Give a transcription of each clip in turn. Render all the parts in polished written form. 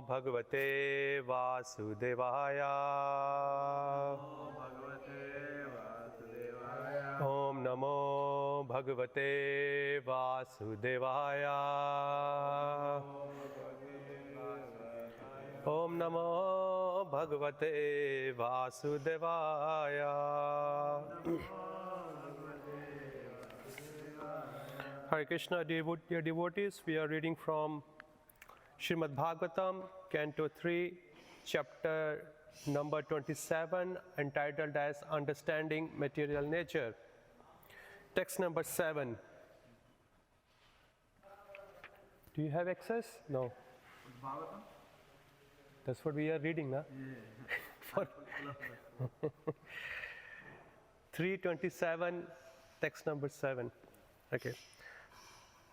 भगवते वासुदेवाय। ओम नमो भगवते वासुदेवाय। ओम नमो भगवते वासुदेवाय। Hare Krishna, dear devotees, we are reading from Srimad Bhagavatam, Canto 3, Chapter number 27, entitled as Understanding Material Nature. Text number 7. Do you have access? No. Bhagavatam? That's what we are reading, na? For 327, text number 7. Okay.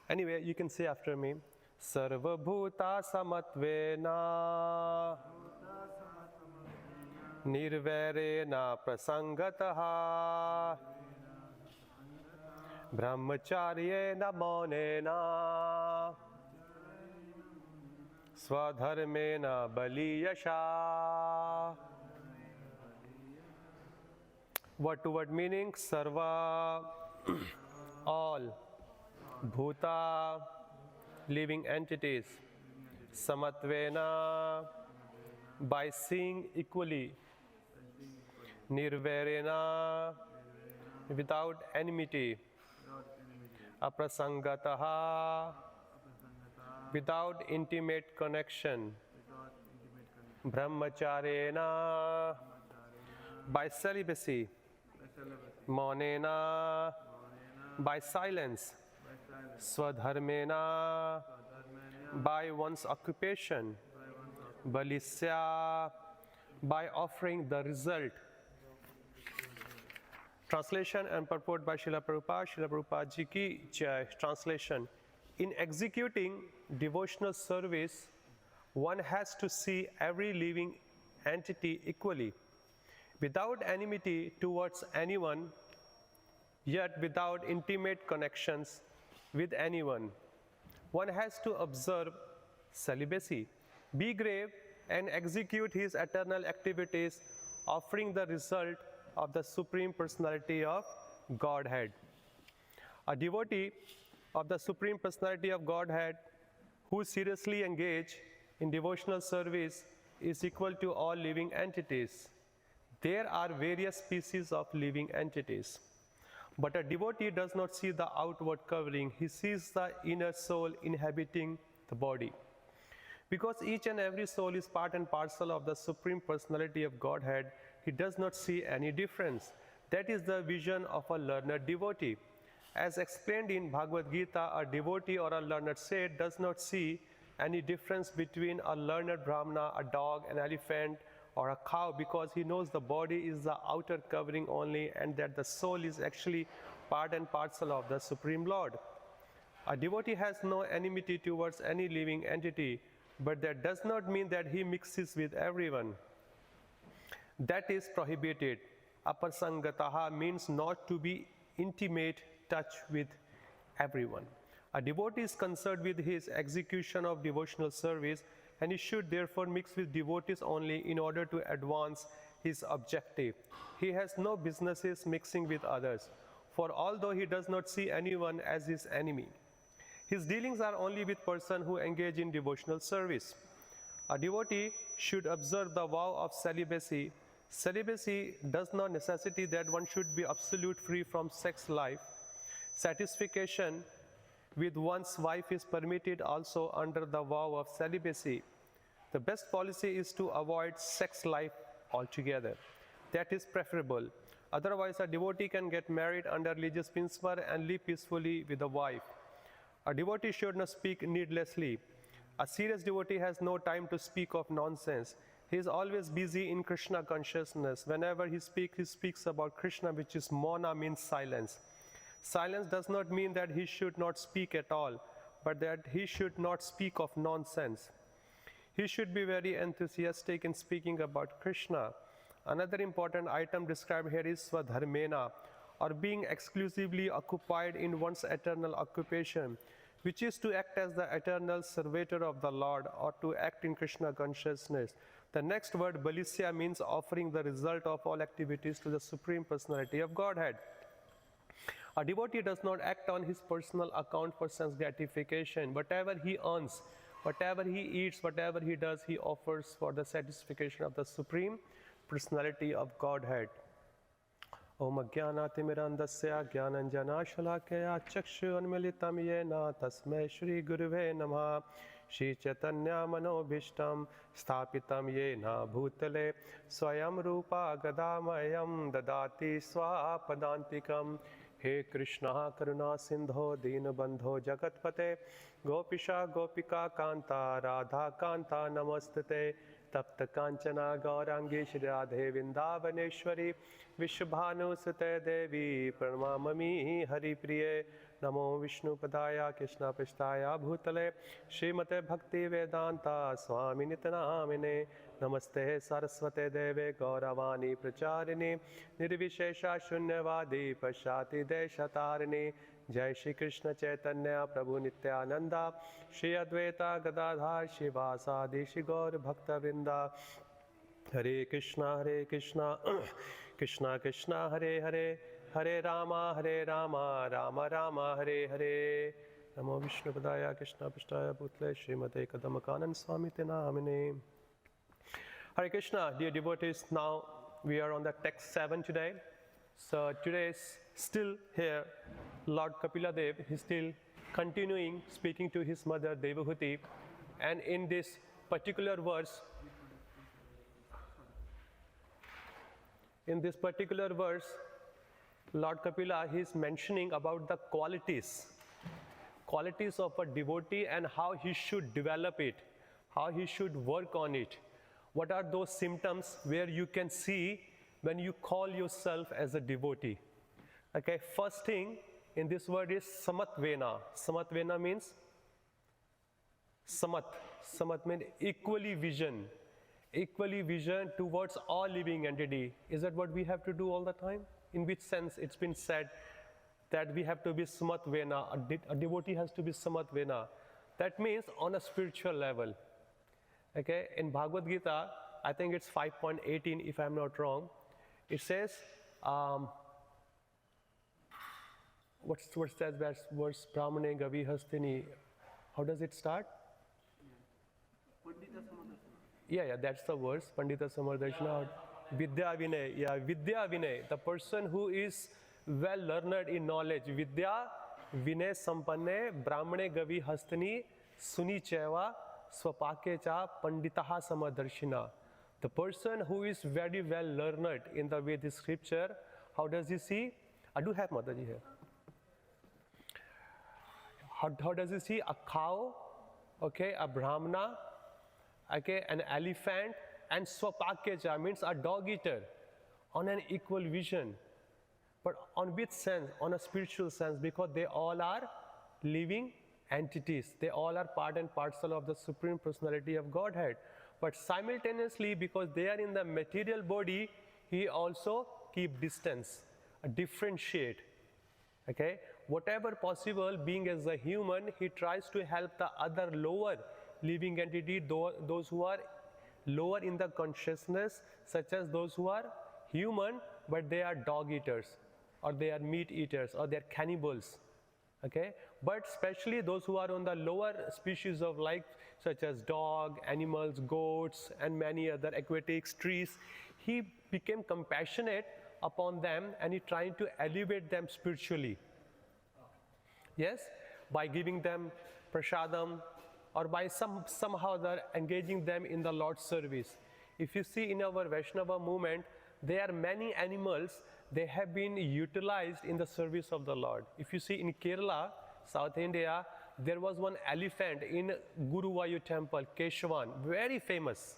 Anyway, you can say after me. Sarva bhuta samatvena nirvairena prasangataha brahmacharyena maunena swadharmena baliyasha. Word to word meaning: sarva, all, bhuta, living entities, samatvena, by seeing equally, nirvairena, without enmity, aprasangataha, without intimate connection, brahmacharyena, by celibacy, maunena, by silence, swadharmena, by one's occupation, balisya, by offering the result. Translation and purport by Srila Prabhupada. Srila Prabhupada Ji ki Jai. Translation: in executing devotional service, one has to see every living entity equally, without enmity towards anyone, yet without intimate connections with anyone. One has to observe celibacy, be grave, and execute his eternal activities, offering the result of the Supreme Personality of Godhead. A devotee of the Supreme Personality of Godhead who seriously engage in devotional service is equal to all living entities. There are various species of living entities. But a devotee does not see the outward covering, he sees the inner soul inhabiting the body. Because each and every soul is part and parcel of the Supreme Personality of Godhead, he does not see any difference. That is the vision of a learned devotee. As explained in Bhagavad Gita, a devotee or a learned sage does not see any difference between a learned Brahmana, a dog, an elephant, or a cow, because he knows the body is the outer covering only and that the soul is actually part and parcel of the Supreme Lord. A devotee has no enmity towards any living entity, but that does not mean that he mixes with everyone. That is prohibited. Aprasangataha means not to be intimate touch with everyone. A devotee is concerned with his execution of devotional service, and he should therefore mix with devotees only in order to advance his objective. He has no businesses mixing with others, for although he does not see anyone as his enemy, his dealings are only with persons who engage in devotional service. A devotee should observe the vow of celibacy. Celibacy does not necessitate that one should be absolute free from sex life. Satisfaction with one's wife is permitted also under the vow of celibacy. The best policy is to avoid sex life altogether. That is preferable. Otherwise, a devotee can get married under religious principle and live peacefully with a wife. A devotee should not speak needlessly. A serious devotee has no time to speak of nonsense. He is always busy in Krishna consciousness. Whenever he speaks about Krishna, which is Mauna, means silence. Silence does not mean that he should not speak at all, but that he should not speak of nonsense. He should be very enthusiastic in speaking about Krishna. Another important item described here is swadharmena, or being exclusively occupied in one's eternal occupation. which is to act as the eternal servitor of the Lord or to act in Krishna consciousness. The next word, Balisya, means offering the result of all activities to the Supreme Personality of Godhead. A devotee does not act on his personal account for sense gratification. Whatever he earns, whatever he eats, whatever he does, he offers for the satisfaction of the Supreme Personality of Godhead. Om Jnanatimirandasya Jnananjanashalakaya Chakshu Anmilitam Yena Tasmai Shri Guruve Namah Shri Chaitanya Manobhishtam Sthapitam Yena Bhutale Swayam Rupa Gadamayam Dadati Swapadantikam He Krishna Karuna Sindho Deenabandho Jagatpate Gopisha Gopika Kanta Radha Kanta Namastate Tapta Kanchana Gaurangi Shri Radhe Vindavaneshwari Vishwabhanu Sute Devi Pranamami Hari Priye Namo Vishnu Padaya Krishna Pishtaya Bhutale Srimate Bhakti Vedanta Swami Nitanamine Namaste Saraswate Deve Gauravani Pracharini Nirvishesha Shunyavadi Pashati Deshatarini Jai Shri Krishna Chaitanya Prabhu Nityananda Shri Advaita Gadadhar Shivasadi Shri Gaur Bhakta Vrinda Hare Krishna Krishna Krishna Hare Hare Hare Rama Rama Rama Hare Hare Namo Vishnu Padaya Krishna Pishtaya Bhutale Srimate Kadamakanan Swami Namine. Hare Krishna, dear devotees, now we are on the text 7 today. So today is still here, Lord Kapila Dev is still continuing speaking to his mother Devahuti, and in this particular verse, Lord Kapila is mentioning about the qualities of a devotee and how he should develop it, how he should work on it. What are those symptoms where you can see when you call yourself as a devotee? Okay, first thing in this word is samatvena. Samatvena means samat. Samat means equally vision towards all living entity. Is that what we have to do all the time? In which sense it's been said that we have to be samatvena, a devotee has to be samatvena. That means on a spiritual level. Okay, in Bhagavad Gita, I think it's 5.18 if I'm not wrong, it says, what's that verse, Brahmane Gavi Hastini, how does it start? Yeah, that's the verse, Pandita Samardarshana, Vidya Vinay, Vidya Vinay, the person who is well learned in knowledge, Vidya Vinay Sampanne, Brahmane Gavi Hastini, Suni Cheva, Swapake cha Panditaha Samadarshina. The person who is very well learned in the Vedic scripture, how does he see? I do have Mataji here. How does he see a cow, okay, a brahmana, okay, an elephant, and Swapakecha means a dog eater on an equal vision. But on which sense? On a spiritual sense, because they all are living entities. They all are part and parcel of the Supreme Personality of Godhead. But simultaneously, because they are in the material body, he also keep distance, differentiate. Okay? Whatever possible, being as a human, he tries to help the other lower living entity, those who are lower in the consciousness, such as those who are human, but they are dog eaters, or they are meat eaters, or they are cannibals. Okay, but especially those who are on the lower species of life, such as dog, animals, goats, and many other aquatics, trees, he became compassionate upon them and he tried to elevate them spiritually. Yes, by giving them prasadam or by somehow engaging them in the Lord's service. If you see in our Vaishnava movement, there are many animals, they have been utilized in the service of the Lord. If you see in Kerala, South India, there was one elephant in Guruvayu temple, Keshavan, very famous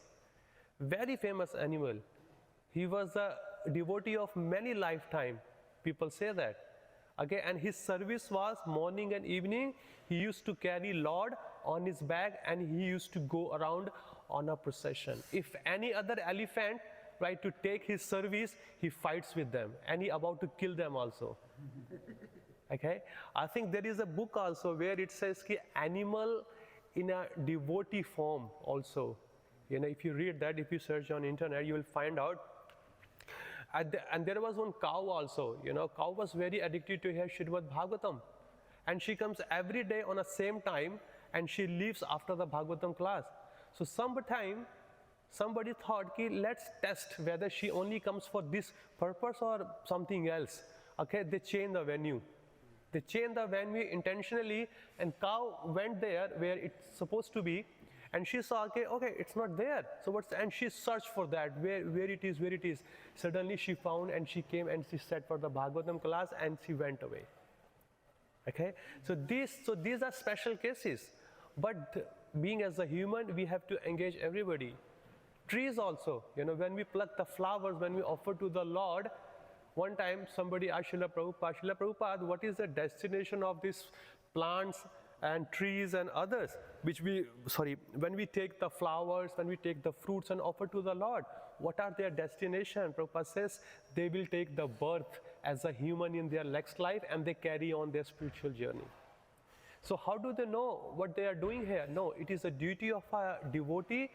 animal. He was a devotee of many lifetime, people say that. Okay, and his service was morning and evening, he used to carry Lord on his back and he used to go around on a procession. If any other elephant try to take his service, he fights with them and he about to kill them also. Okay, I think there is a book also where it says ki animal in a devotee form also. If you read that, if you search on internet, you will find out. And there was one cow also. Cow was very addicted to her Srimad Bhagavatam, and she comes every day on the same time, and she leaves after the Bhagavatam class. So sometime somebody thought ki let's test whether she only comes for this purpose or something else. Okay, they changed the venue. They changed the venue intentionally, and cow went there where it's supposed to be, and she saw, okay, it's not there. So and she searched for that, where it is. Suddenly she found, and she came and she sat for the Bhagavatam class, and she went away. Okay, so these are special cases. But being as a human, we have to engage everybody. Trees also, when we pluck the flowers, when we offer to the Lord. One time somebody asked Srila Prabhupada, what is the destination of these plants and trees and others, when we take the flowers, when we take the fruits and offer to the Lord, what are their destination? Prabhupada says they will take the birth as a human in their next life, and they carry on their spiritual journey. So how do they know what they are doing here? No, it is a duty of a devotee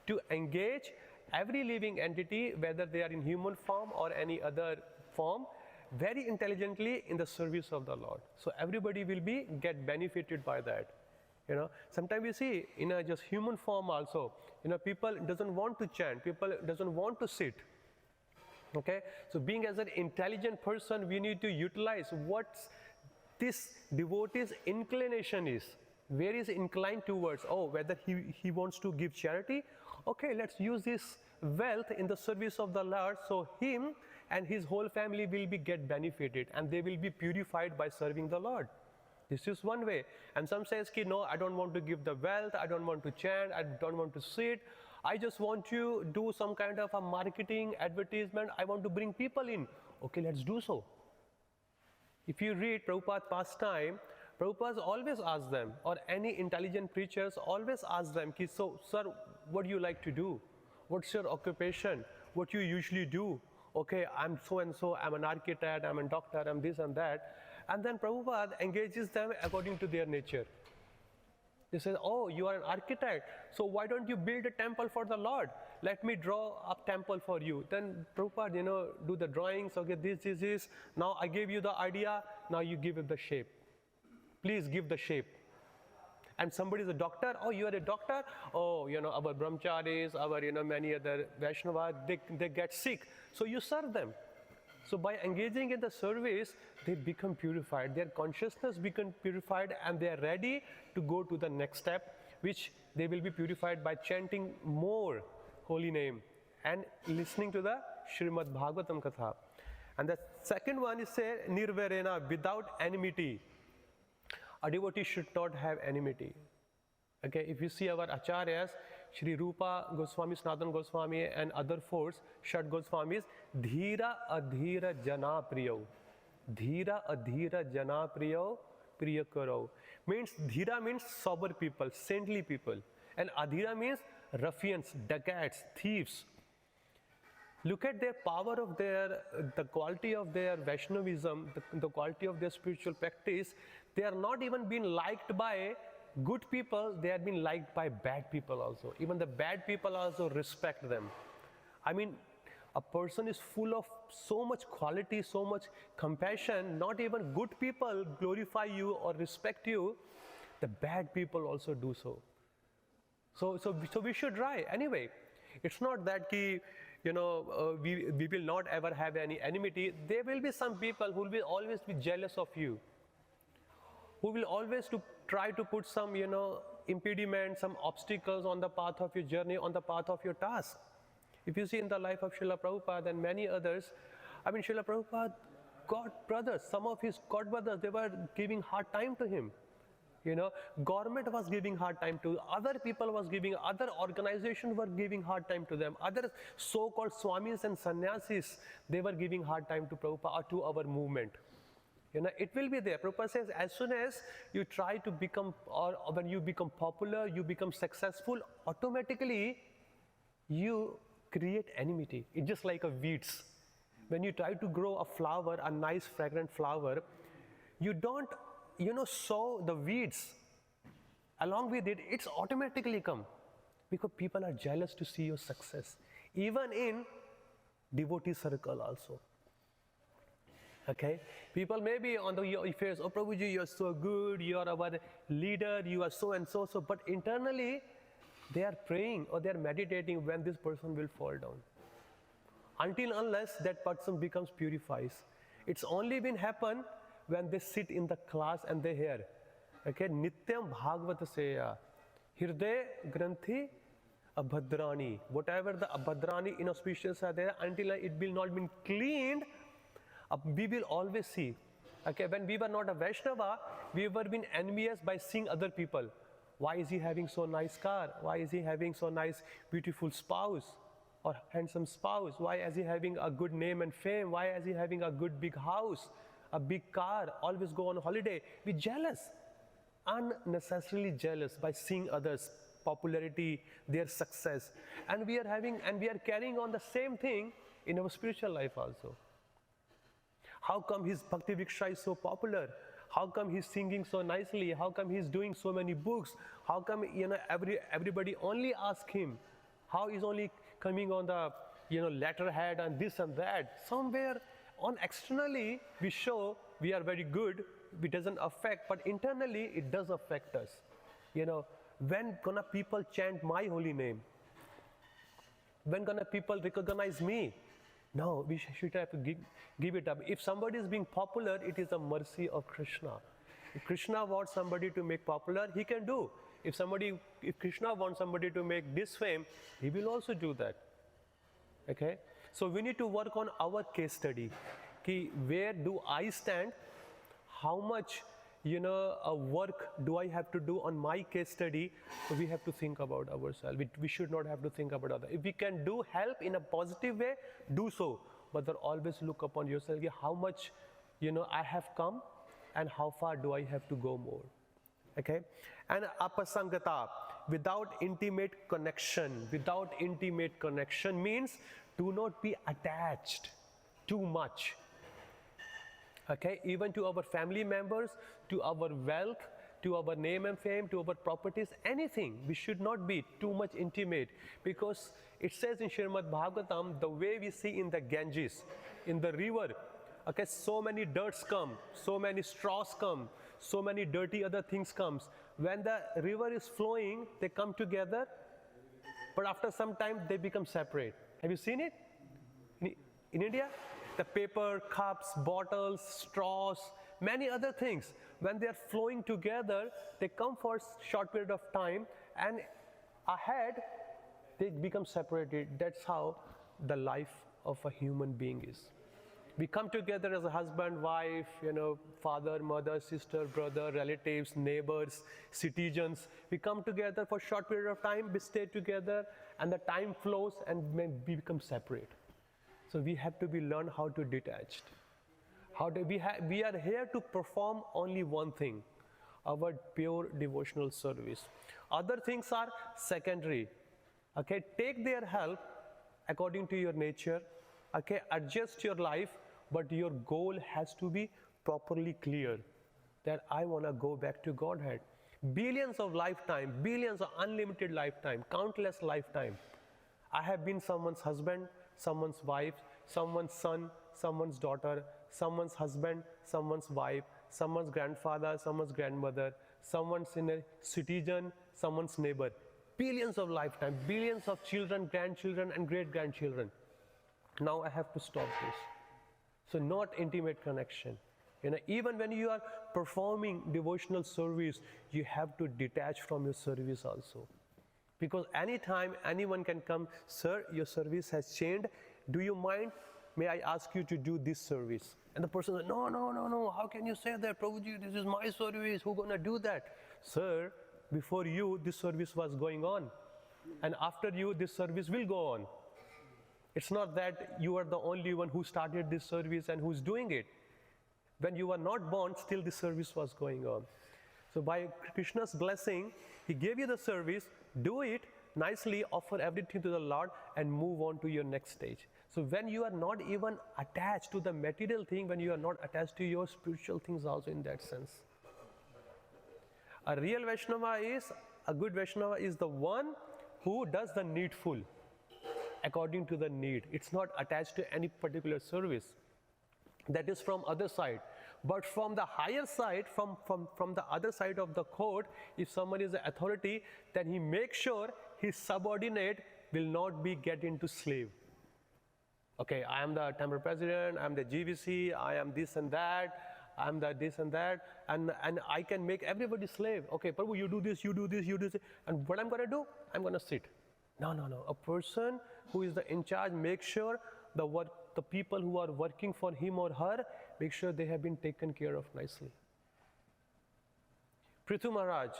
to engage every living entity, whether they are in human form or any other form, very intelligently in the service of the Lord. So everybody will get benefited by that. Sometimes we see in a just human form also, people doesn't want to chant, people doesn't want to sit. Okay, so being as an intelligent person, we need to utilize what this devotee's inclination is, where is inclined towards. Whether he wants to give charity, okay, let's use this wealth in the service of the Lord, so him and his whole family will get benefited, and they will be purified by serving the Lord. This is one way. And some says, no, I don't want to give the wealth, I don't want to chant, I don't want to sit, I just want to do some kind of a marketing, advertisement, I want to bring people in. Okay, let's do so. If you read Prabhupada's pastime, Prabhupada always asks them, or any intelligent preachers always ask them, so sir, what do you like to do? What's your occupation? What you usually do? Okay, I'm so and so, I'm an architect, I'm a doctor, I'm this and that. And then Prabhupada engages them according to their nature. He says, you are an architect, so why don't you build a temple for the Lord? Let me draw a temple for you. Then Prabhupada, do the drawings, okay, this. Now I gave you the idea, now you give it the shape. Please give the shape. And somebody is a doctor, you are a doctor, our brahmacharis, our many other Vaishnavas, they get sick, so you serve them. So by engaging in the service, they become purified, their consciousness becomes purified, and they are ready to go to the next step, which they will be purified by chanting more holy name and listening to the Srimad Bhagavatam Katha. And the second one is say nirvarena, without enmity. A devotee should not have enmity. Okay, if you see our acharyas, Shri Rupa Goswami, Sanatana Goswami, and other four Shat Goswamis, dhira adhira jana priyo. Dhira adhira jana priyo, priya karo. Means dhira means sober people, saintly people, and adhira means ruffians, dacoits, thieves. Look at their power of the quality of their Vaishnavism, the quality of their spiritual practice. They are not even being liked by good people, they are being liked by bad people also. Even the bad people also respect them. I mean, a person is full of so much quality, so much compassion, not even good people glorify you or respect you, the bad people also do so. So we should try. Anyway, it's not that we will not ever have any enmity. There will be some people who will always be jealous of you, who will always try to put some, impediments, some obstacles on the path of your journey, on the path of your task. If you see in the life of Srila Prabhupada and many others, Srila Prabhupada got brothers, some of his god brothers, they were giving hard time to him. Government was giving hard time to, other people was giving, other organizations were giving hard time to them, other so-called swamis and sannyasis, they were giving hard time to Prabhupada or to our movement. It will be there. Prabhupada says, as soon as you try to become, or when you become popular, you become successful, automatically you create enmity. It's just like a weeds. When you try to grow a flower, a nice fragrant flower, you don't, sow the weeds. Along with it, it's automatically come. Because people are jealous to see your success. Even in devotee circle also. Okay? People may be on your face, oh Prabhuji, you're so good, you're our leader, you are so and so, but internally, they are praying or they are meditating when this person will fall down. Until unless that person becomes purifies. It's only been happen when they sit in the class and they hear. Okay, Nityam Bhagavata Seya, Hirday Granthi Abhadrani. Whatever the Abhadrani inauspicious are there, until it will not be cleaned, we will always see. Okay, when we were not a Vaishnava, we were being envious by seeing other people. Why is he having so nice car? Why is he having so nice, beautiful spouse or handsome spouse? Why is he having a good name and fame? Why is he having a good big house, a big car, always go on holiday? We're jealous, unnecessarily jealous by seeing others' popularity, their success. And we are carrying on the same thing in our spiritual life also. How come his Bhakti Vriksha is so popular? How come he's singing so nicely? How come he's doing so many books? How come everybody only ask him? How is only coming on the letterhead and this and that? Somewhere on externally we show we are very good. It doesn't affect, but internally it does affect us. When gonna people chant my holy name? When gonna people recognize me? No, we should have to give it up. If somebody is being popular, it is a mercy of Krishna. If Krishna wants somebody to make popular, he can do. If Krishna wants somebody to make this fame, he will also do that. Okay? So we need to work on our case study. Where do I stand? How much work do I have to do on my case study? So we have to think about ourselves. We should not have to think about others. If we can do help in a positive way, do so. But then always look upon yourself, how much I have come and how far do I have to go more. Okay? And apasangata, without intimate connection means do not be attached too much. Okay, even to our family members, to our wealth, to our name and fame, to our properties, anything. We should not be too much intimate, because it says in Srimad Bhagavatam, the way we see in the Ganges, in the river, okay, so many dirts come, so many straws come, so many dirty other things comes. When the river is flowing, they come together, but after some time they become separate. Have you seen it? In India? The paper, cups, bottles, straws, many other things. When they are flowing together, they come for a short period of time, and ahead, they become separated. That's how the life of a human being is. We come together as a husband, wife, father, mother, sister, brother, relatives, neighbors, citizens. We come together for a short period of time, we stay together, and the time flows and we become separate. So we have to learn how to detach. We are here to perform only one thing, our pure devotional service. Other things are secondary. Okay, take their help according to your nature. Okay, adjust your life, but your goal has to be properly clear. That I want to go back to Godhead. Billions of lifetime, billions of unlimited lifetime, countless lifetime. I have been someone's husband, someone's wife, someone's son, someone's daughter, someone's husband, someone's wife, someone's grandfather, someone's grandmother, someone's citizen, someone's neighbor. Billions of lifetime, billions of children, grandchildren, and great-grandchildren. Now I have to stop this. So not intimate connection. Even when you are performing devotional service, you have to detach from your service also. Because anytime anyone can come, sir, your service has changed. Do you mind? May I ask you to do this service? And the person says, no, how can you say that? Prabhuji, this is my service. Who's going to do that? Sir, before you, this service was going on. And after you, this service will go on. It's not that you are the only one who started this service and who's doing it. When you were not born, still the service was going on. So by Krishna's blessing, he gave you the service, do it, nicely, offer everything to the Lord and move on to your next stage. So when you are not even attached to the material thing, when you are not attached to your spiritual things also in that sense. A real Vaishnava is, a good Vaishnava is the one who does the needful according to the need. It's not attached to any particular service. That is from other side. But from the higher side, from the other side of the court, if someone is the authority, then he makes sure his subordinate will not be get into slave. Okay, I am the temple president, I am the GVC, I am this and that, I am the this and that, and I can make everybody slave. Okay, Prabhu, you do this, you do this, you do this, and what I'm going to do? I'm going to sit. No. A person who is the in charge makes sure the people who are working for him or her, make sure they have been taken care of nicely. Prithu Maharaj,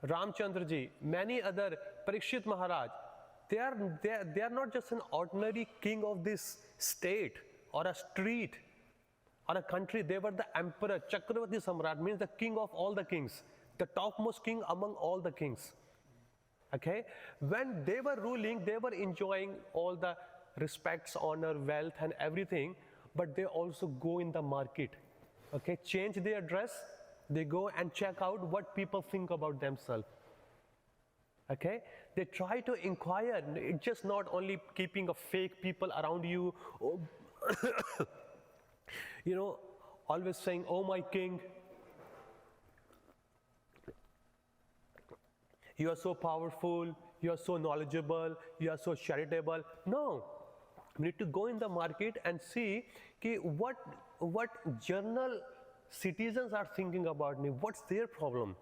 Ramchandra ji, many other, Parikshit Maharaj, they are not just an ordinary king of this state or a street or a country. They were the emperor, Chakravarti Samrat, means the king of all the kings, the topmost king among all the kings. Okay, when they were ruling, they were enjoying all the respects, honor, wealth and everything, but they also go in the market, okay, change their dress, they go and check out what people think about themselves. Okay, they try to inquire. It's just not only keeping a fake people around you, oh, you know, always saying, oh my king, you are so powerful, you are so knowledgeable, you are so charitable. No, we need to go in the market and see what general citizens are thinking about me, what's their problem.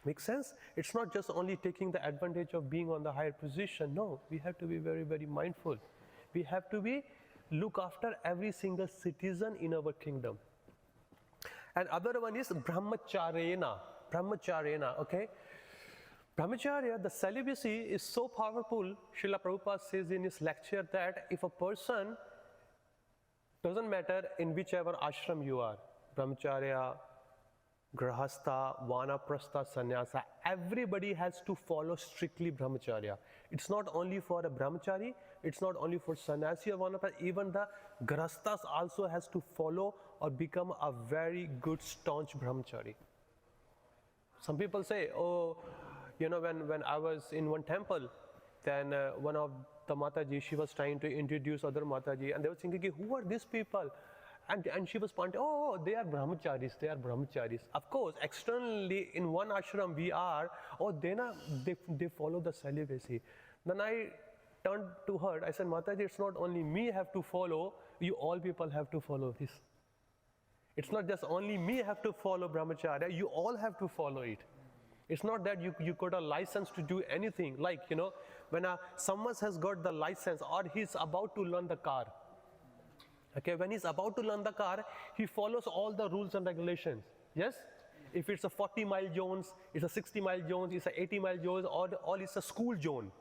Make sense? It's not just only taking the advantage of being on the higher position. No, we have to be very, very mindful. We have to look after every single citizen in our kingdom. And other one is brahmacharya. Brahmacharya, okay? Brahmacharya, the celibacy is so powerful. Srila Prabhupada says in his lecture that if a person, doesn't matter in whichever ashram you are, brahmacharya, grahastha, vanaprastha, sannyasa, everybody has to follow strictly brahmacharya. It's not only for a brahmachari, it's not only for sannyasi or vanaprastha, even the grahasthas also has to follow or become a very good staunch brahmachari. Some people say, oh, you know, when I was in one temple, then one of the Mataji, she was trying to introduce other Mataji, and they were thinking, who are these people? And she was pointing, oh, they are brahmacharis, they are brahmacharis. Of course, externally in one ashram we are, oh, they follow the celibacy. Then I turned to her, I said, Mataji, it's not only me have to follow, you all people have to follow this. It's not just only me have to follow brahmacharya, you all have to follow it. It's not that you got a license to do anything, like, you know, when someone has got the license or he's about to learn the car. Okay, when he's about to learn the car, he follows all the rules and regulations. Yes? If it's a 40-mile zones, it's a 60-mile zones, it's a 80-mile zones, or it's a school zone.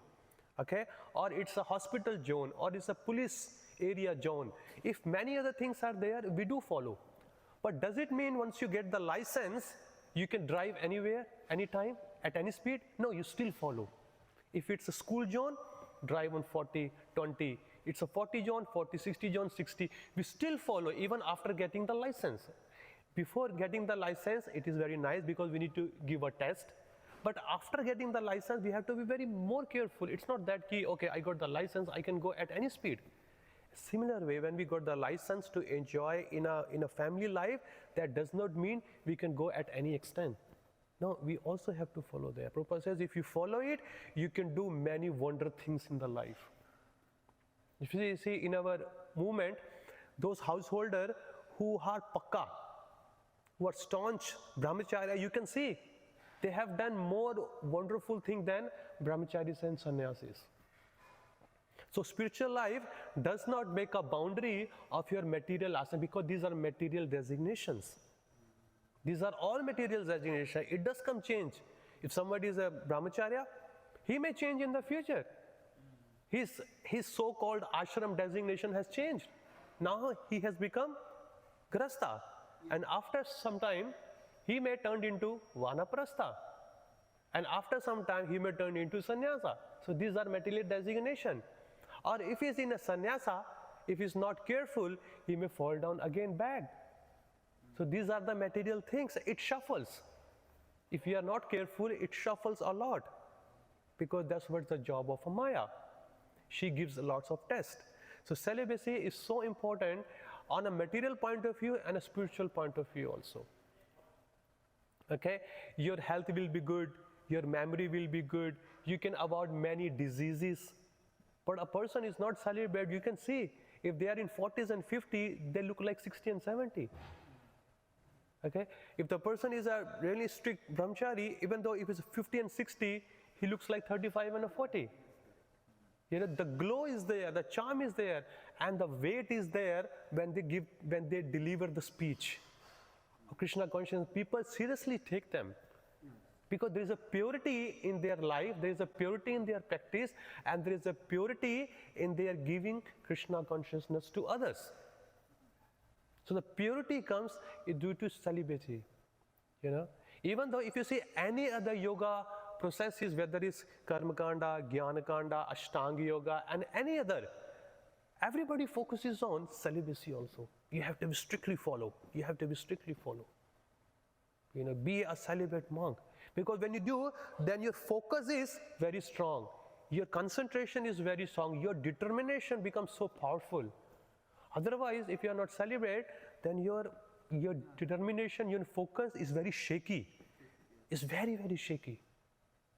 Okay? Or it's a hospital zone, or it's a police area zone. If many other things are there, we do follow. But does it mean once you get the license, you can drive anywhere, anytime, at any speed? No, you still follow. If it's a school zone, drive on 40, 20. It's a 40 zone, 40, 60 zone, 60. We still follow even after getting the license. Before getting the license, it is very nice because we need to give a test. But after getting the license, we have to be very more careful. It's not that key, okay, I got the license, I can go at any speed. Similar way, when we got the license to enjoy in a family life, that does not mean we can go at any extent. No, we also have to follow there. Prabhupada says, if you follow it, you can do many wonder things in the life. If you see in our movement, those householders who are pakka, who are staunch brahmacharya, you can see they have done more wonderful things than brahmacharis and sannyasis. So spiritual life does not make a boundary of your material asana, because these are material designations. These are all material designations. It does come change. If somebody is a brahmacharya, he may change in the future. His so-called ashram designation has changed. Now he has become grahastha. And after some time, he may turn into vanaprastha. And after some time, he may turn into sannyasa. So these are material designation. Or if he's in a sannyasa, if he's not careful, he may fall down again back. So these are the material things. It shuffles. If you are not careful, it shuffles a lot. Because that's what's the job of a Maya. She gives lots of tests. So celibacy is so important on a material point of view and a spiritual point of view also. Okay, your health will be good, your memory will be good, you can avoid many diseases. But a person is not celibate, you can see if they are in 40s and 50, they look like 60 and 70. Okay, if the person is a really strict brahmachari, even though if he's 50 and 60, he looks like 35 and 40. You know, the glow is there, the charm is there, and the weight is there when they deliver the speech. Krishna conscious people seriously take them because there is a purity in their life, there is a purity in their practice, and there is a purity in their giving Krishna consciousness to others. So the purity comes due to celibacy. You know, even though if you see any other yoga processes, whether it's karma kanda, jnana kanda, ashtanga yoga, and any other, everybody focuses on celibacy also. You have to be strictly follow. You have to be strictly follow. You know, be a celibate monk. Because when you do, then your focus is very strong. Your concentration is very strong. Your determination becomes so powerful. Otherwise, if you are not celibate, then your determination, your focus is very shaky. It's very, very shaky.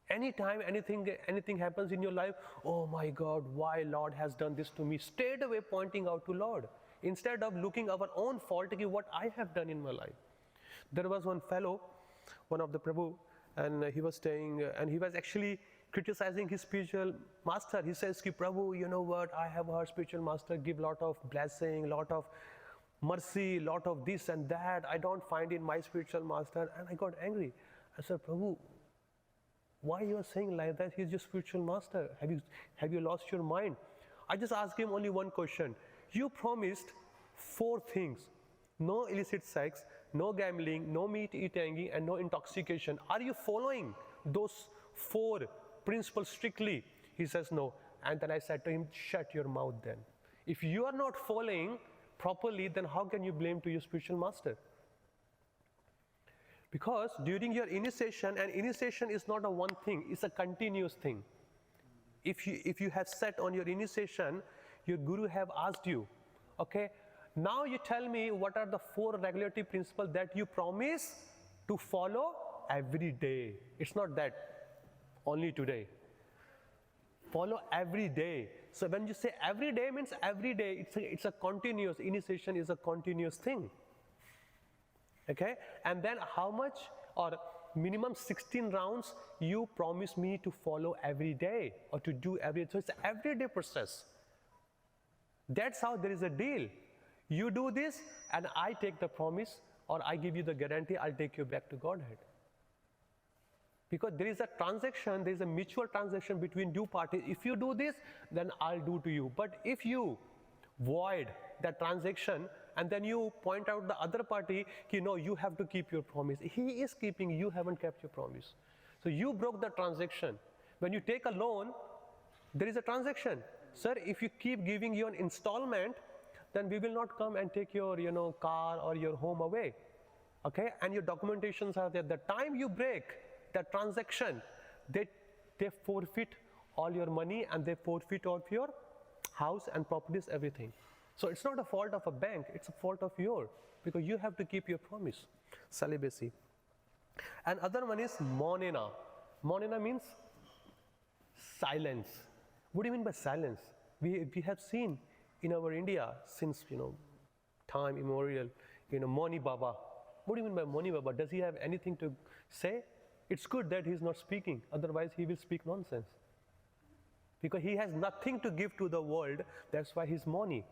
Anytime anything happens in your life, oh my God, why Lord has done this to me? Straight away pointing out to Lord. Instead of looking our own fault, what I have done in my life. There was one fellow, one of the Prabhu, and he was staying, and he was actually criticizing his spiritual master. He says, Prabhu, you know what, I have heard spiritual master give lot of blessing, lot of mercy, lot of this and that. I don't find in my spiritual master, and I got angry. I said, Prabhu, why you are saying like that? He's your spiritual master. Have you lost your mind? I just asked him only one question. You promised 4 things: no illicit sex, no gambling, no meat eating, and no intoxication. Are you following those 4 principles strictly? He says no. And then I said to him, shut your mouth then. If you are not following properly, then how can you blame to your spiritual master? Because during your initiation, and initiation is not a one thing, it's a continuous thing. If you have set on your initiation, your guru have asked you, okay, now you tell me what are the 4 regulatory principles that you promise to follow every day. It's not that only today. Follow every day. So when you say every day, means every day, it's a continuous, initiation is a continuous thing. Okay, and then how much, or minimum 16 rounds you promise me to follow every day, or to do every day. So it's an everyday process. That's how there is a deal. You do this and I take the promise, or I give you the guarantee, I'll take you back to Godhead. Because there is a transaction, there is a mutual transaction between 2 parties. If you do this, then I'll do to you. But if you void that transaction, and then you point out the other party, no, you have to keep your promise. He is keeping, you haven't kept your promise. So you broke the transaction. When you take a loan, there is a transaction. Sir, if you keep giving you an installment, then we will not come and take your car or your home away. Okay, and your documentations are there. The time you break that transaction, they forfeit all your money, and they forfeit all of your house and properties, everything. So it's not a fault of a bank, it's a fault of yours, because you have to keep your promise. Celibacy. And other one is monena. Monena means silence. What do you mean by silence? We have seen in our India since time immemorial, Moni Baba. What do you mean by Moni Baba? Does he have anything to say? It's good that he's not speaking, otherwise he will speak nonsense. Because he has nothing to give to the world, that's why he's Moni.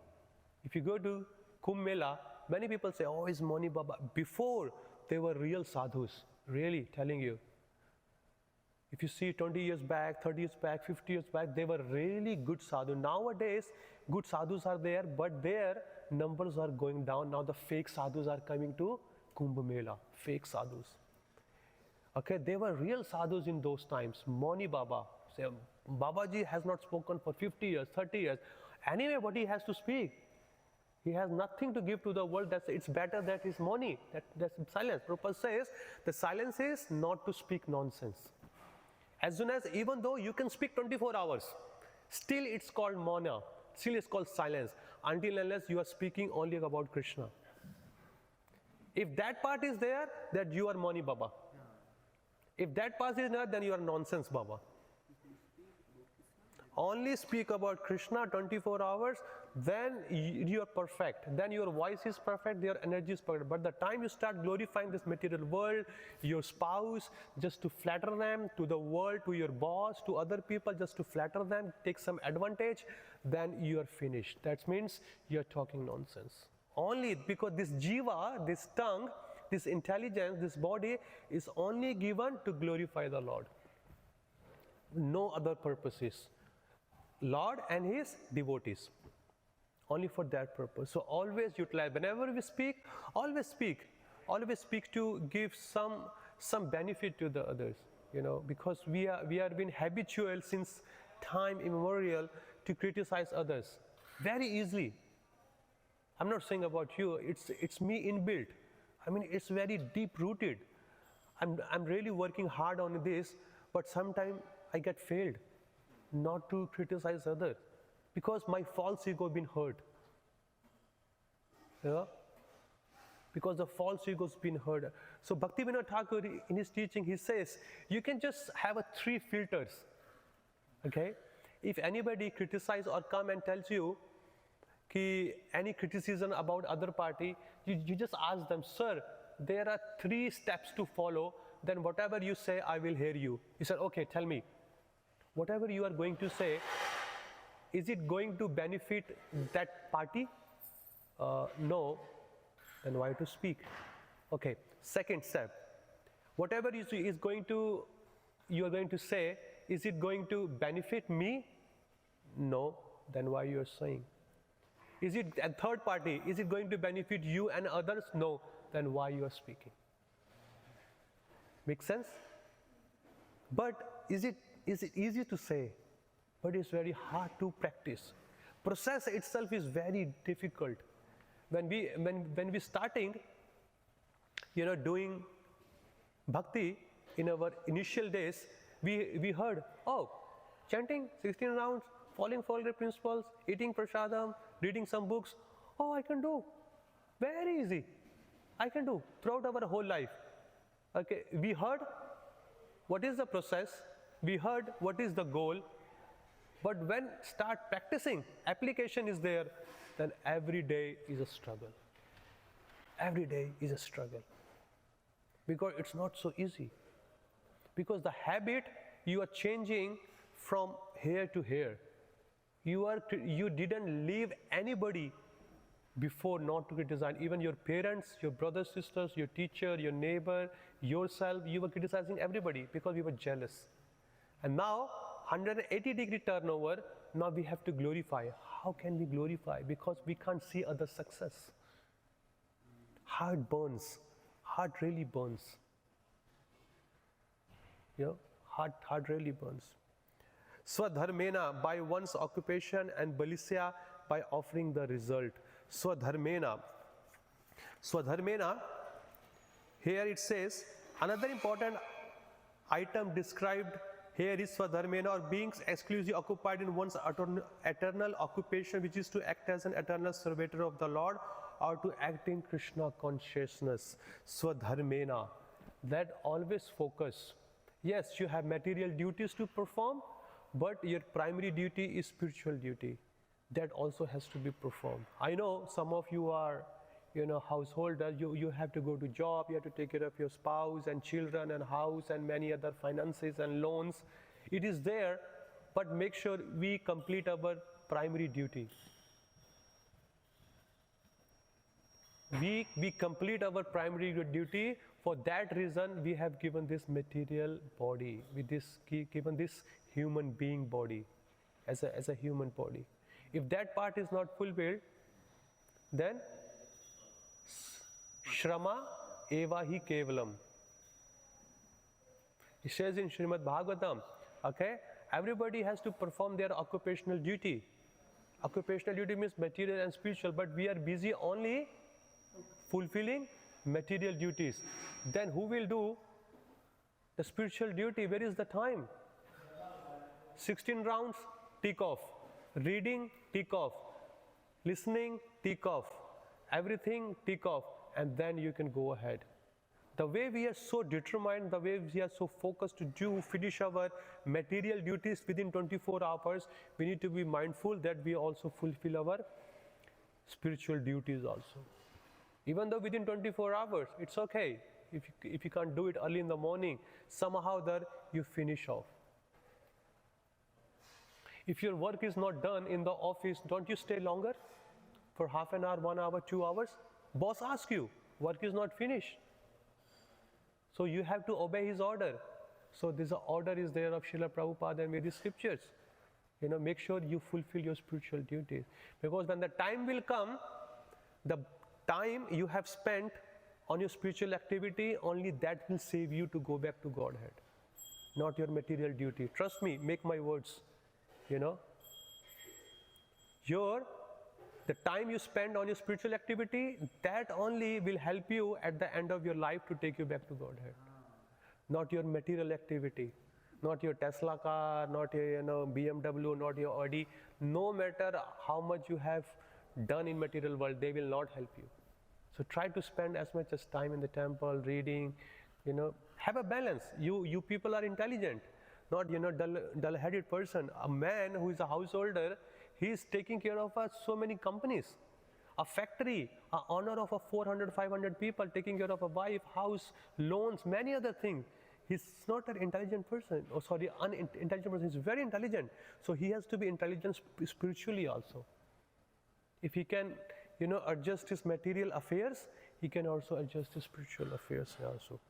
If you go to Kumbh Mela, many people say, oh, it's Moni Baba. Before, they were real sadhus, really telling you. If you see 20 years back, 30 years back, 50 years back, they were really good sadhus. Nowadays, good sadhus are there, but their numbers are going down. Now the fake sadhus are coming to Kumbh Mela, fake sadhus. Okay, they were real sadhus in those times. Moni Baba, say, Babaji has not spoken for 50 years, 30 years. Anyway, what he has to speak? He has nothing to give to the world. It's better that he's Moni, that's silence. Prabhupada says the silence is not to speak nonsense. As soon as, even though you can speak 24 hours, still it's called Mona, still it's called silence, until unless you are speaking only about Krishna. If that part is there, that you are Moni Baba. If that part is not, then you are nonsense Baba. Only speak about Krishna 24 hours, then you are perfect. Then your voice is perfect, your energy is perfect. But the time you start glorifying this material world, your spouse, just to flatter them, to the world, to your boss, to other people, just to flatter them, take some advantage, then you are finished. That means you are talking nonsense. Only because this jiva, this tongue, this intelligence, this body is only given to glorify the Lord. No other purposes. Lord and his devotees, only for that purpose. So always utilize, whenever we speak, always speak to give some benefit to the others, because we are been habitual since time immemorial to criticize others very easily. I'm not saying about you, it's me inbuilt. I mean, it's very deep rooted. I'm really working hard on this, but sometimes I get failed not to criticize others because my false ego been hurt. Because the false ego has been hurt. So Bhaktivinoda Thakur in his teaching, he says you can just have 3 filters. Okay, if anybody criticize or come and tells you any criticism about other party, you just ask them, sir, there are 3 steps to follow, then whatever you say I will hear you. He said, okay, tell me, whatever you are going to say, is it going to benefit that party? No, then why to speak? Okay, second step, whatever you are going to say, is it going to benefit me? No, then why you are saying? Is it a third party, is it going to benefit you and others? No, then why you are speaking? Make sense? But is it easy to say? But it's very hard to practice. Process itself is very difficult. When we starting, doing bhakti in our initial days, we heard, oh, chanting 16 rounds, following 4 principles, eating prasadam, reading some books. Oh, I can do. Very easy. I can do throughout our whole life. Okay, we heard what is the process, we heard what is the goal, but when start practicing, application is there, then every day is a struggle. Every day is a struggle. Because it's not so easy. Because the habit you are changing from here to here. You didn't leave anybody before not to criticize. Even your parents, your brothers, sisters, your teacher, your neighbor, yourself, you were criticizing everybody because we were jealous. And now, 180-degree turnover, now we have to glorify. How can we glorify? Because we can't see other success. Heart burns. Heart really burns. Heart really burns. Swadharmena, by one's occupation, and balisya, by offering the result. Swadharmena. Swadharmena, here it says, another important item described here is Swadharmena, or being exclusively occupied in one's eternal occupation, which is to act as an eternal servitor of the Lord, or to act in Krishna consciousness. Swadharmena, that always focus. Yes, you have material duties to perform, but your primary duty is spiritual duty. That also has to be performed. I know some of you are, householders, you have to go to job, you have to take care of your spouse and children and house and many other finances and loans. It is there, but make sure we complete our primary duty. We complete our primary duty. For that reason, we have given this material body, given this human being body as a human body. If that part is not fulfilled, then Shrama eva hi kevalam. It says in Srimad Bhagavatam, okay, everybody has to perform their occupational duty. Occupational duty means material and spiritual, but we are busy only fulfilling material duties. Then who will do the spiritual duty? Where is the time? 16 rounds, tick off. Reading, tick off. Listening, tick off. Everything, tick off. And then you can go ahead. The way we are so determined, the way we are so focused to finish our material duties within 24 hours, we need to be mindful that we also fulfill our spiritual duties also. Even though within 24 hours, it's okay. If you can't do it early in the morning, somehow there you finish off. If your work is not done in the office, don't you stay longer for half an hour, 1 hour, 2 hours? Boss asks you, work is not finished. So you have to obey his order. So this order is there of Srila Prabhupada and various scriptures. Make sure you fulfill your spiritual duties. Because when the time will come, the time you have spent on your spiritual activity, only that will save you to go back to Godhead. Not your material duty. Trust me, make my words. The time you spend on your spiritual activity, that only will help you at the end of your life to take you back to Godhead. Not your material activity, not your Tesla car, not your BMW, not your Audi. No matter how much you have done in material world, they will not help you. So try to spend as much as time in the temple, reading, have a balance. You people are intelligent, not dull-headed person. A man who is a householder, he is taking care of so many companies, a factory, an owner of 400, 500 people, taking care of a wife, house, loans, many other things. He's not an intelligent person, unintelligent person. He's very intelligent. So he has to be intelligent spiritually also. If he can, adjust his material affairs, he can also adjust his spiritual affairs also.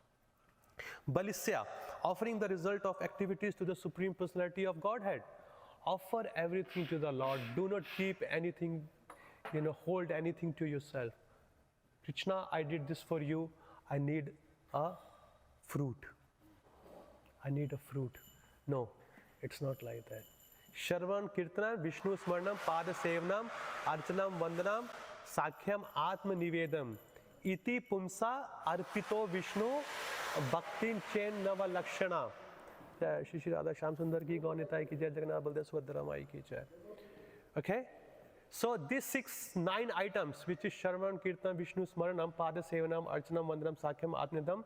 Balisya, offering the result of activities to the Supreme Personality of Godhead. Offer everything to the Lord. Do not keep anything, hold anything to yourself. Krishna, I did this for you. I need a fruit. I need a fruit. No, it's not like that. Shravan Kirtanam, Vishnu Smarnam, Pada Sevanam, Archanam Vandanam, Sakhyam Atma Nivedam. Iti Pumsa Arpito Vishnu, Bhaktin Chen Nava Lakshana. Shri Shri Radha Shyam Sundar ki Gaunitai ki Jai Jagannath Baldev Subhadra Mai ki Jai. Okay? So these 9 items, which is Shravan, Kirtan, Vishnu Smaranam, Pada Sevanam, Archanam, Vandanam, Sakhyam, Atmanidam.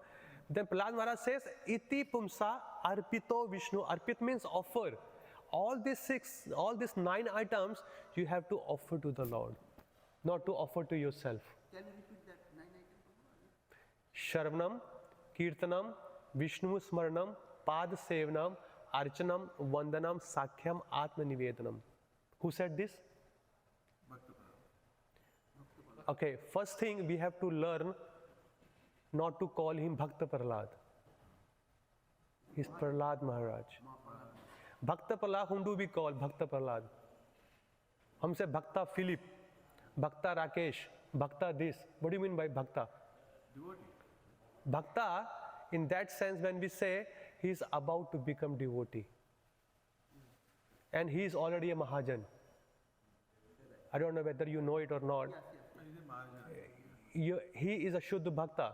Then Prahlad Maharaj says, Iti Pumsa Arpito Vishnu. Arpit means offer. All these 9 items, you have to offer to the Lord, not to offer to yourself. Can you repeat that 9 items? Shravanam, Kirtanam, Vishnu Smaranam, Pad Sevanam, Archanam, Vandanam, Sakhyam, Atma Nivedanam. Who said this? Okay, first thing we have to learn not to call him Bhakta Prahlad. He's Prahlad Maharaj. Bhakta Prahlad, whom do we call Bhakta Prahlad? Hum say Bhakta Philip, Bhakta Rakesh, Bhakta this. What do you mean by Bhakta? Devotee. Bhakta, in that sense, when we say he is about to become devotee, and he is already a Mahajan. I don't know whether you know it or not. Yes. He is a Shuddha Bhakta.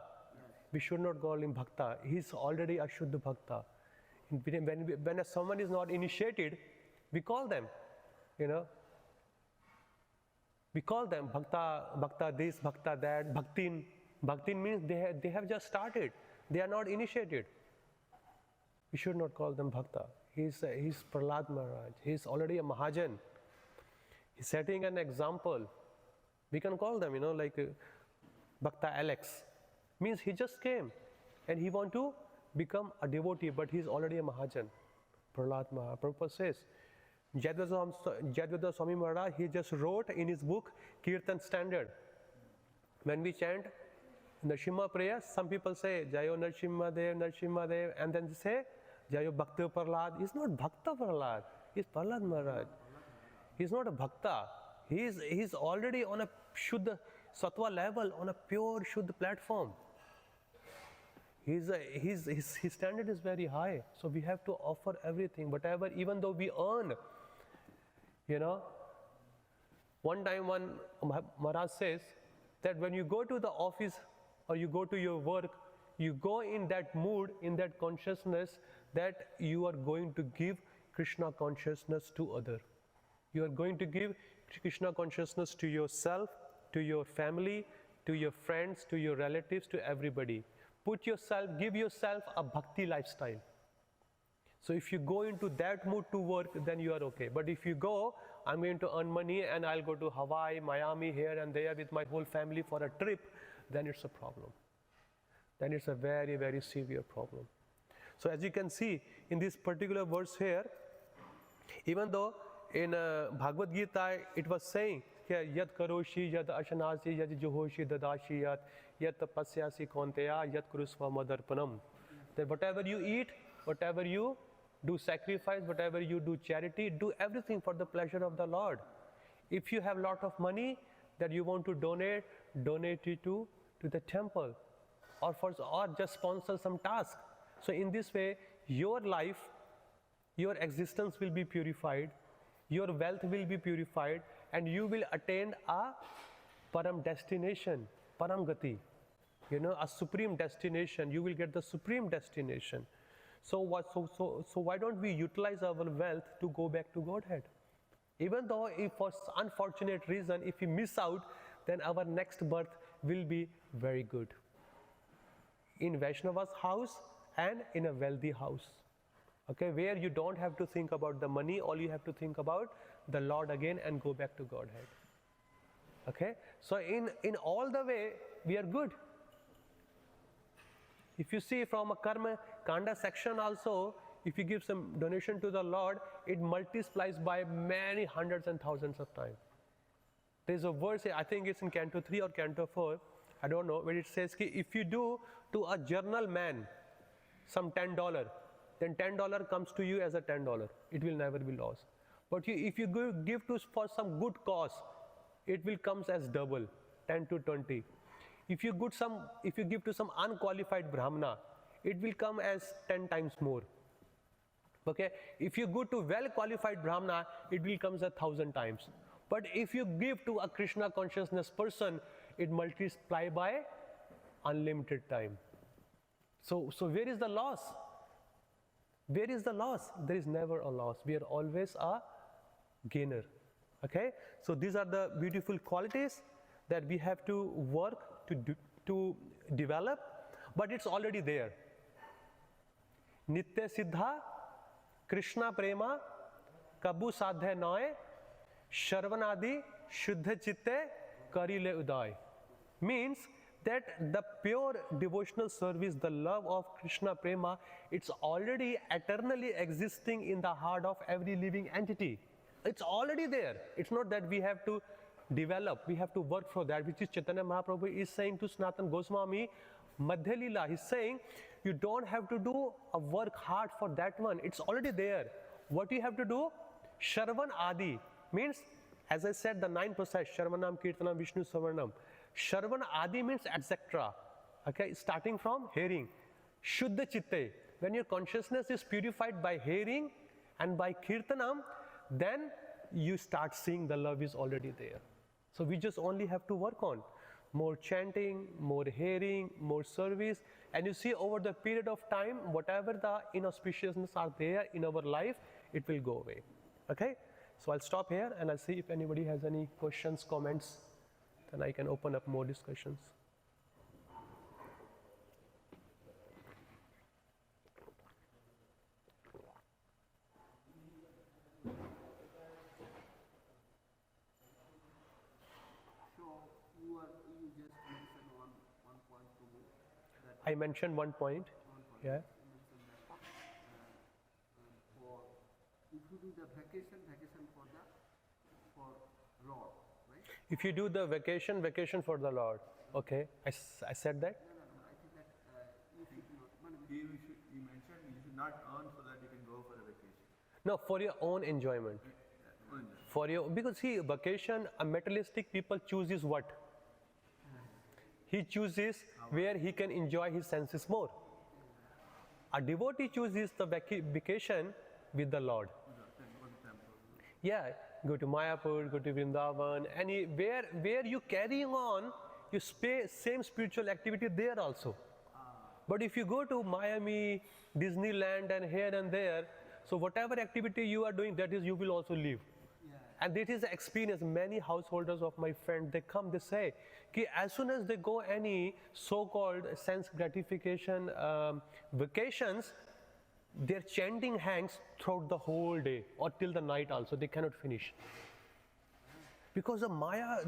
We should not call him Bhakta. He is already a Shuddha Bhakta. When someone is not initiated, we call them, we call them Bhakta this, Bhakta that, Bhaktin. Bhaktin means they have just started. They are not initiated. We should not call them Bhakta. He's Prahlad Maharaj. He's already a Mahajan. He's setting an example. We can call them, like Bhakta Alex. Means he just came and he want to become a devotee, but he's already a Mahajan. Prahlad Maharaj. Prabhupada says, Jadvada Swami Maharaj, he just wrote in his book Kirtan Standard. When we chant Narsimha prayer, some people say Jayo Narsimha Dev, and then they say Jayo Bhakta Prahlad. He's not Bhakta Prahlad, he's Prahlad Maharaj. He's not a Bhakta. He's already on a Shuddha Sattva level, on a pure Shuddha platform. His standard is very high. So we have to offer everything, whatever, even though we earn. One time one Maharaj says that when you go to the office or you go to your work, you go in that mood, in that consciousness that you are going to give Krishna consciousness to other. You are going to give Krishna consciousness to yourself, to your family, to your friends, to your relatives, to everybody. Give yourself a bhakti lifestyle. So if you go into that mood to work, then you are okay. But if you go, I'm going to earn money and I'll go to Hawaii, Miami, here and there with my whole family for a trip, then it's a problem. Then it's a very, very severe problem. So as you can see in this particular verse here, even though in Bhagavad Gita it was saying, yad karoshi, yad ashanasi, yad juhoshi, dadashi, yad tapasyasi konteya, yad kurusva madarpanam. That whatever you eat, whatever you do sacrifice, whatever you do charity, do everything for the pleasure of the Lord. If you have a lot of money that you want to donate it to the temple, or just sponsor some task. So in this way, your life, your existence will be purified, your wealth will be purified, and you will attain a param destination, param gati, a supreme destination. You will get the supreme destination. So why don't we utilize our wealth to go back to Godhead? Even though if for unfortunate reason, if we miss out, then our next birth will be very good. In Vaishnava's house and in a wealthy house. Okay, where you don't have to think about the money, all you have to think about the Lord again and go back to Godhead. Okay, so in all the way, we are good. If you see from a karma kanda section also, if you give some donation to the Lord, it multiplies by many hundreds and thousands of times. There is a verse, I think it's in Canto 3 or Canto 4, I don't know, where it says, if you do to a journal man some $10, then $10 comes to you as a $10. It will never be lost. But if you give for some good cause, it will come as double, 10 to 20. If you give to some unqualified Brahmana, it will come as 10 times more. Okay? If you go to well-qualified Brahmana, it will come as 1,000 times. But if you give to a Krishna consciousness person, it multiplies by unlimited time. So where is the loss? Where is the loss? There is never a loss. We are always a gainer. Okay? So these are the beautiful qualities that we have to work to develop, but it's already there. Nitya Siddha, Krishna Prema, Kabu Sadhe Noy, Sharvanadi, Shuddha Chitte, Karile Uday. Means that the pure devotional service, the love of Krishna Prema, it's already eternally existing in the heart of every living entity. It's already there. It's not that we have to develop, we have to work for that, which is Chaitanya Mahaprabhu is saying to Sanatana Goswami, Madhya Leela, he's saying, you don't have to do a work hard for that one, it's already there. What you have to do? Shravan Adi, means, as I said, the 9 process, Shravanam, Kirtanam, Vishnu, Savarnam. Shravan Adi means etc. Okay, starting from hearing. Shuddha Chitte, when your consciousness is purified by hearing and by Kirtanam, then you start seeing the love is already there. So we just only have to work on more chanting, more hearing, more service, and you see over the period of time, whatever the inauspiciousness are there in our life, it will go away. Okay? So I'll stop here and I'll see if anybody has any questions, comments, then I can open up more discussions. I mentioned one point. Yeah. If you do the vacation for Lord, right? If you do the vacation for the Lord. Okay, I said that. No. I think that you should not. You mentioned you should not earn so that you can go for a vacation. No, for your own enjoyment. For your, because see, vacation, a materialistic people choose is what? He chooses where he can enjoy his senses more. A devotee chooses the vacation with the Lord. Yeah, go to Mayapur, go to Vrindavan, anywhere where you carrying on, you same spiritual activity there also. But if you go to Miami, Disneyland and here and there, so whatever activity you are doing, that is you will also live. And this is the experience. Many householders of my friend, they come, they say, कि as soon as they go any so-called sense gratification vacations, their chanting hangs throughout the whole day or till the night also. They cannot finish. Because the Maya,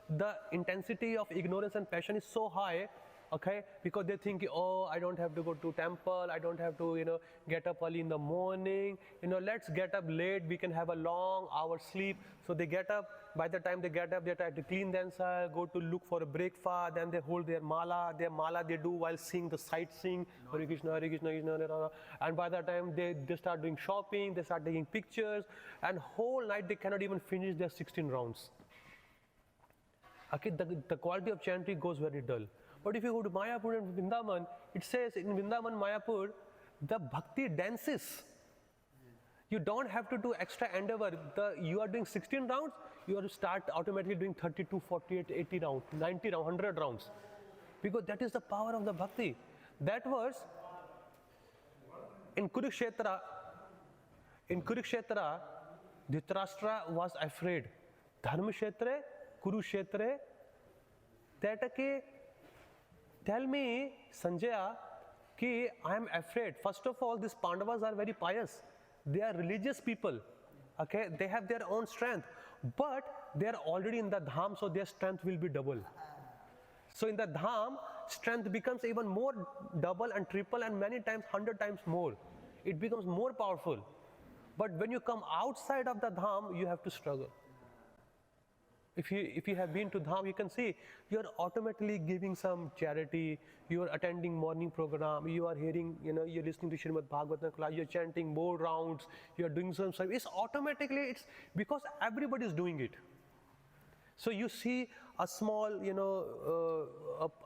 the intensity of ignorance and passion is so high, okay, because they think, oh, I don't have to go to temple, I don't have to, get up early in the morning, let's get up late, we can have a long hour sleep. So they get up, by the time they get up, they try to clean themselves, go to look for a breakfast, then they hold their mala they do while seeing the sightseeing, Hare Krishna, Hare Krishna, Krishna, Hare Rama. And by the time they start doing shopping, they start taking pictures, and whole night they cannot even finish their 16 rounds. Okay, the quality of chanting goes very dull. But if you go to Mayapur and Vrindavan, it says in Vrindavan, Mayapur, the bhakti dances. You don't have to do extra endeavor. You are doing 16 rounds, you have to start automatically doing 32, 48, 80 rounds, 90 rounds, 100 rounds. Because that is the power of the bhakti. That was in Kurukshetra. In Kurukshetra, Dhritarashtra was afraid. Dharmashetra, Kurukshetra, tell me, Sanjaya, कि I am afraid. First of all, these Pandavas are very pious. They are religious people. Okay, they have their own strength, but they are already in the dham, so their strength will be double. So in the dham, strength becomes even more double and triple and many times, 100 times more. It becomes more powerful. But when you come outside of the dham, you have to struggle. If you have been to Dham, you can see you are automatically giving some charity, you are attending morning program, you are hearing, you're listening to Srimad Bhagavatam class, you're chanting more rounds, you're doing some service. It's because everybody is doing it. So you see a small,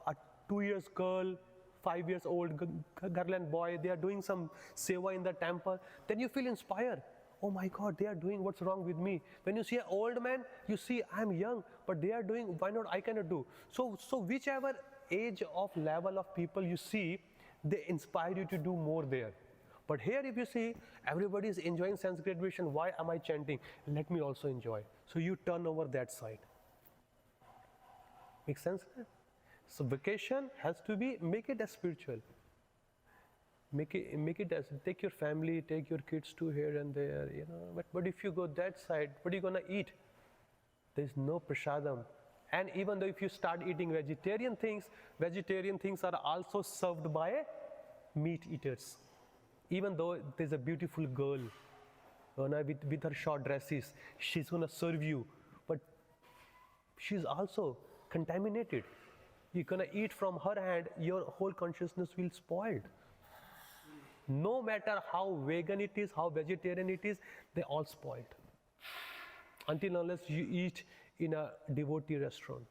a 2 years girl, 5 years old girl and boy, they are doing some seva in the temple, then you feel inspired. Oh my God, they are doing, what's wrong with me? When you see an old man, you see I'm young, but they are doing, why not I cannot do? So whichever age of level of people you see, they inspire you to do more there. But here if you see, everybody is enjoying sense gratification, why am I chanting? Let me also enjoy. So you turn over that side. Make sense? So vacation has to be, make it as spiritual. Make it as, take your family, take your kids to here and there, But if you go that side, what are you gonna eat? There's no prasadam. And even though if you start eating vegetarian things are also served by meat eaters. Even though there's a beautiful girl, with her short dresses, she's gonna serve you, but she's also contaminated. You're gonna eat from her hand, your whole consciousness will spoiled. No matter how vegan it is, how vegetarian it is, they're all spoiled. Until unless you eat in a devotee restaurant.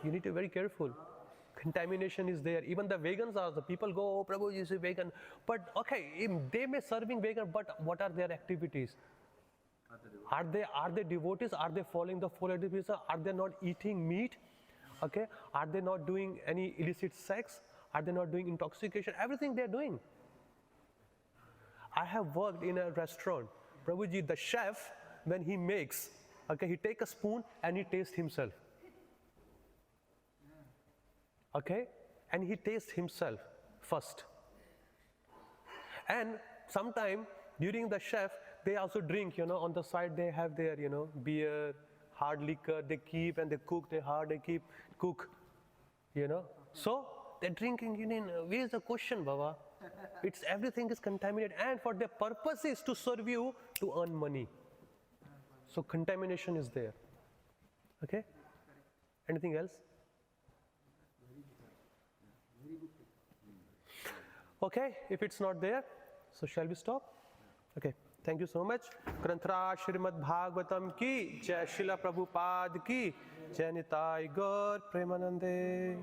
You need to be very careful. Contamination is there. Even the vegans are, the people go, oh, Prabhu, you say vegan. But okay, they may serving vegan, but what are their activities? Are they devotees? Are they following the four activities? Are they not eating meat? Okay. Are they not doing any illicit sex? Are they not doing intoxication? Everything they're doing. I have worked in a restaurant. Prabhuji, the chef, when he makes, okay, he take a spoon and he tastes himself. Okay, and he tastes himself first. And sometime during the chef, they also drink, on the side they have their, beer, hard liquor, they keep and they cook, they keep, cook, So they're drinking, where is the question, Baba? Everything is contaminated, and for their purpose is to serve you to earn money. So contamination is there. Okay? Anything else? Okay, if it's not there, so shall we stop? Okay, thank you so much. Granthra Srimad Bhagavatam ki, Jai Srila Prabhupada ki, Jai Nitai Gaur Premanande.